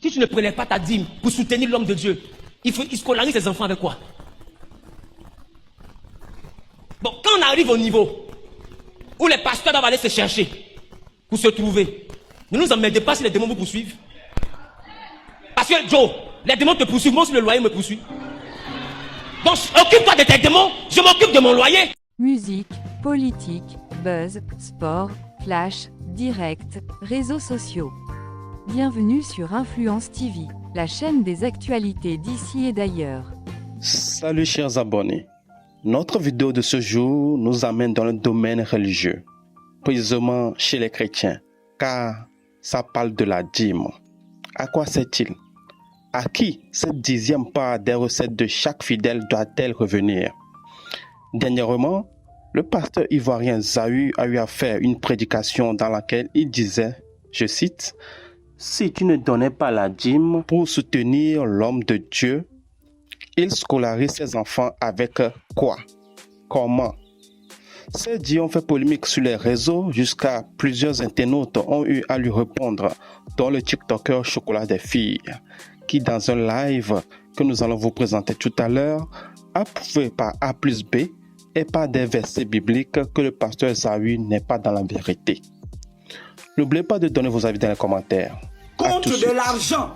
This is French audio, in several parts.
Si tu ne prenais pas ta dîme pour soutenir l'homme de Dieu, il scolarise ses enfants avec quoi? Bon, quand on arrive au niveau où les pasteurs doivent aller se chercher pour se trouver, ne nous emmerdez pas si les démons vous poursuivent. Parce que Joe, les démons te poursuivent, moi si le loyer me poursuit. Donc occupe-toi de tes démons, je m'occupe de mon loyer. Musique, politique, buzz, sport, flash, direct, réseaux sociaux. Bienvenue sur Influence TV, la chaîne des actualités d'ici et d'ailleurs. Salut chers abonnés. Notre vidéo de ce jour nous amène dans le domaine religieux, précisément chez les chrétiens, car ça parle de la dîme. À quoi sert-il? À qui cette dixième part des recettes de chaque fidèle doit-elle revenir? Dernièrement, le pasteur ivoirien Zahu a eu à faire une prédication dans laquelle il disait, je cite, « Si tu ne donnais pas la dîme pour soutenir l'homme de Dieu, il scolarise ses enfants avec quoi? Comment? » Ces dits ont fait polémique sur les réseaux jusqu'à plusieurs internautes ont eu à lui répondre, dont le TikToker Chocolat des filles, qui dans un live que nous allons vous présenter tout à l'heure, a prouvé par A plus B et par des versets bibliques que le pasteur Zahu n'est pas dans la vérité. N'oubliez pas de donner vos avis dans les commentaires. Contre de l'argent.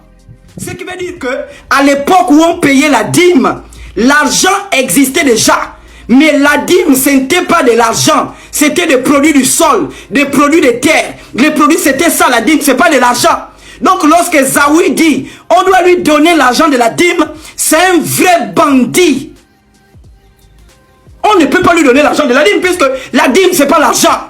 Ce qui veut dire que à l'époque où on payait la dîme, l'argent existait déjà. Mais la dîme, ce n'était pas de l'argent. C'était des produits du sol, des produits de terre. Les produits, c'était ça la dîme, c'est pas de l'argent. Donc lorsque Zahu dit, on doit lui donner l'argent de la dîme, c'est un vrai bandit. On ne peut pas lui donner l'argent de la dîme, puisque la dîme, c'est pas l'argent.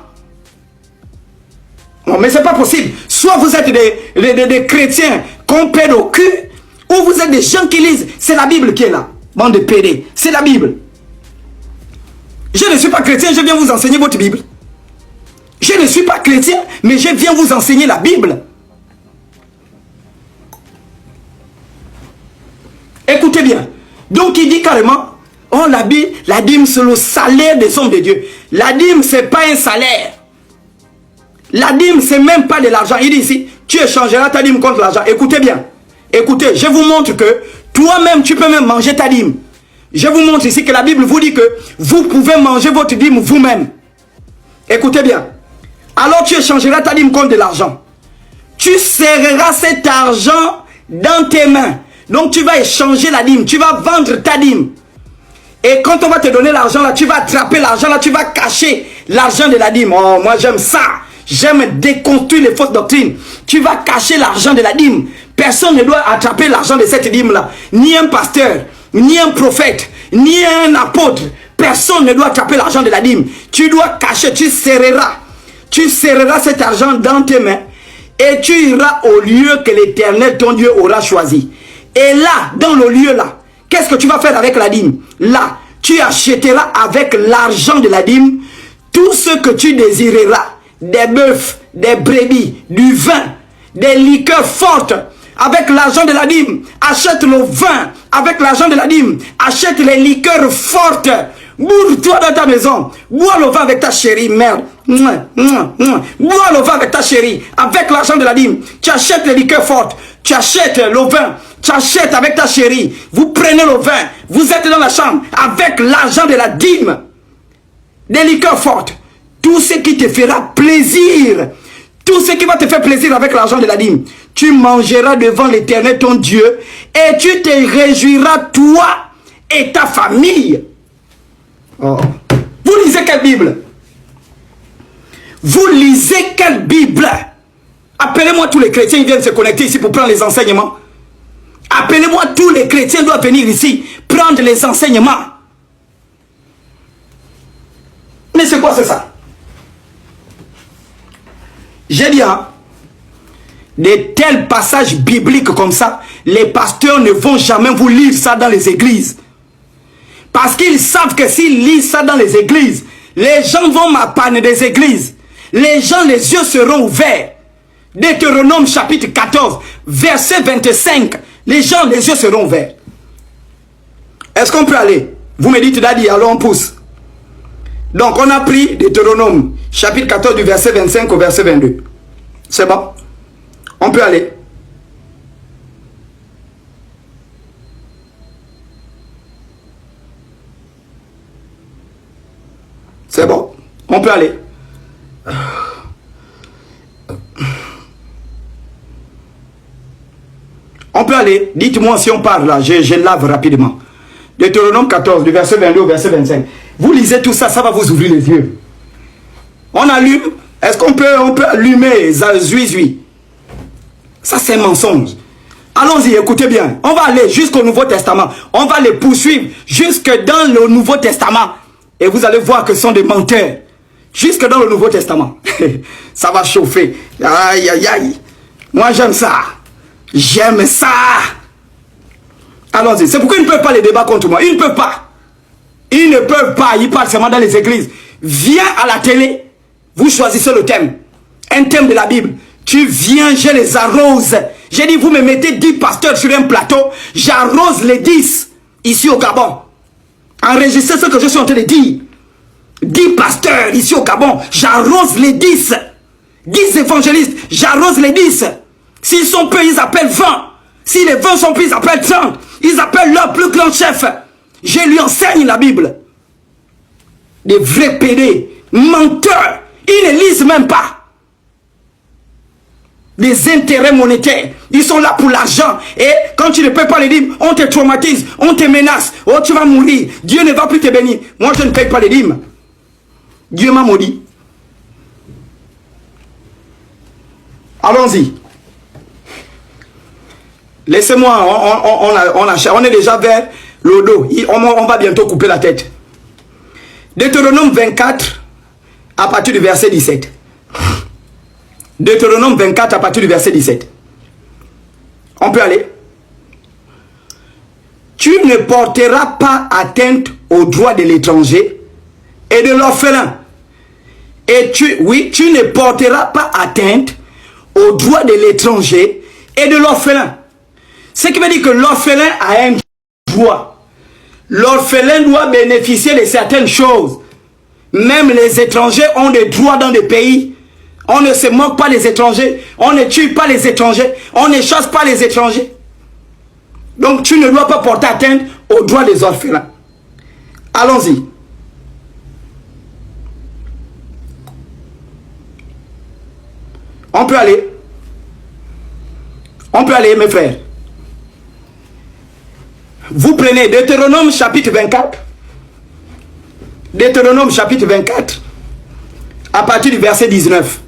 Non, mais c'est pas possible. Soit vous êtes des chrétiens qu'on pède au cul, ou vous êtes des gens qui lisent. C'est la Bible qui est là. Bande de pédés. C'est la Bible. Je ne suis pas chrétien, je viens vous enseigner votre Bible. Je ne suis pas chrétien, mais je viens vous enseigner la Bible. Écoutez bien. Donc il dit carrément, oh la dîme c'est le salaire des hommes de Dieu. La dîme c'est pas un salaire. La dîme, c'est même pas de l'argent. Il dit ici, tu échangeras ta dîme contre l'argent. Écoutez bien. Écoutez, je vous montre que toi-même, tu peux même manger ta dîme. Je vous montre ici que la Bible vous dit que vous pouvez manger votre dîme vous-même. Écoutez bien. Alors tu échangeras ta dîme contre de l'argent. Tu serreras cet argent dans tes mains. Donc tu vas échanger la dîme. Tu vas vendre ta dîme. Et quand on va te donner l'argent là, tu vas attraper l'argent là, tu vas cacher l'argent de la dîme. Oh, moi j'aime ça. J'aime déconstruire les fausses doctrines. Tu vas cacher l'argent de la dîme. Personne ne doit attraper l'argent de cette dîme-là. Ni un pasteur, ni un prophète, ni un apôtre. Personne ne doit attraper l'argent de la dîme. Tu dois cacher, tu serreras. Tu serreras cet argent dans tes mains. Et tu iras au lieu que l'Éternel, ton Dieu, aura choisi. Et là, dans le lieu-là, qu'est-ce que tu vas faire avec la dîme? Là, tu achèteras avec l'argent de la dîme tout ce que tu désireras. Des bœufs, des brebis, du vin, des liqueurs fortes. Avec l'argent de la dîme, achète le vin. Avec l'argent de la dîme, achète les liqueurs fortes. Bourre-toi dans ta maison. Bois le vin avec ta chérie, merde. Bois le vin avec ta chérie. Avec l'argent de la dîme, tu achètes les liqueurs fortes. Tu achètes le vin. Tu achètes avec ta chérie. Vous prenez le vin. Vous êtes dans la chambre avec l'argent de la dîme. Des liqueurs fortes. Tout ce qui te fera plaisir, tout ce qui va te faire plaisir avec l'argent de la dîme, tu mangeras devant l'Éternel ton Dieu et tu te réjouiras toi et ta famille. Oh. Vous lisez quelle Bible? Vous lisez quelle Bible? Appelez-moi tous les chrétiens, ils viennent se connecter ici pour prendre les enseignements. Appelez-moi tous les chrétiens, doivent venir ici prendre les enseignements. Mais c'est quoi c'est ça? J'ai dit, hein, de tels passages bibliques comme ça, les pasteurs ne vont jamais vous lire ça dans les églises. Parce qu'ils savent que s'ils lisent ça dans les églises, les gens vont m'apprendre des églises. Les gens, les yeux seront ouverts. Deutéronome chapitre 14, verset 25. Les gens, les yeux seront ouverts. Est-ce qu'on peut aller? Vous me dites, Daddy, alors on pousse. Donc on a pris Deutéronome chapitre 14 du verset 25 au verset 22. C'est bon? On peut aller. C'est bon. On peut aller. On peut aller. Dites-moi si on parle là. Je lave rapidement. Deutéronome 14, du verset 22 au verset 25. Vous lisez tout ça, ça va vous ouvrir les yeux. On allume. Est-ce qu'on peut allumer Zui? Ça, c'est un mensonge. Allons-y, écoutez bien. On va aller jusqu'au Nouveau Testament. On va les poursuivre jusque dans le Nouveau Testament. Et vous allez voir que ce sont des menteurs. Jusque dans le Nouveau Testament. Ça va chauffer. Aïe, aïe, aïe. Moi, j'aime ça. J'aime ça. Allons-y. C'est pourquoi ils ne peuvent pas les débats contre moi. Ils ne peuvent pas. Ils ne peuvent pas. Ils parlent seulement dans les églises. Viens à la télé. Vous choisissez le thème. Un thème de la Bible. Tu viens, je les arrose. J'ai dit, vous me mettez 10 pasteurs sur un plateau. J'arrose les 10 ici au Gabon. Enregistrez ce que je suis en train de dire. 10 pasteurs ici au Gabon. J'arrose les 10. 10 évangélistes. J'arrose les 10. S'ils sont peu, ils appellent 20. Si les 20 sont peu, ils appellent 30. Ils appellent leur plus grand chef. Je lui enseigne la Bible. Des vrais pédés. Menteurs. Ils ne lisent même pas. Des intérêts monétaires. Ils sont là pour l'argent. Et quand tu ne peux pas les dîmes, on te traumatise, on te menace. Oh, tu vas mourir. Dieu ne va plus te bénir. Moi, je ne paye pas les dîmes. Dieu m'a maudit. Allons-y. Laissez-moi, on est déjà vers le dos. On va bientôt couper la tête. Deutéronome 24, à partir du verset 17. Deutéronome 24 à partir du verset 17. On peut aller. Tu ne porteras pas atteinte aux droits de l'étranger et de l'orphelin. Et tu ne porteras pas atteinte aux droits de l'étranger et de l'orphelin. Ce qui veut dire que l'orphelin a un droit. L'orphelin doit bénéficier de certaines choses. Même les étrangers ont des droits dans des pays. On ne se moque pas des étrangers. On ne tue pas les étrangers. On ne chasse pas les étrangers. Donc tu ne dois pas porter atteinte aux droits des orphelins. Allons-y. On peut aller. On peut aller, mes frères. Vous prenez Deutéronome chapitre 24. Deutéronome chapitre 24. À partir du verset 19.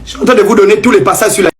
Je suis en train de vous donner tous les passages sur la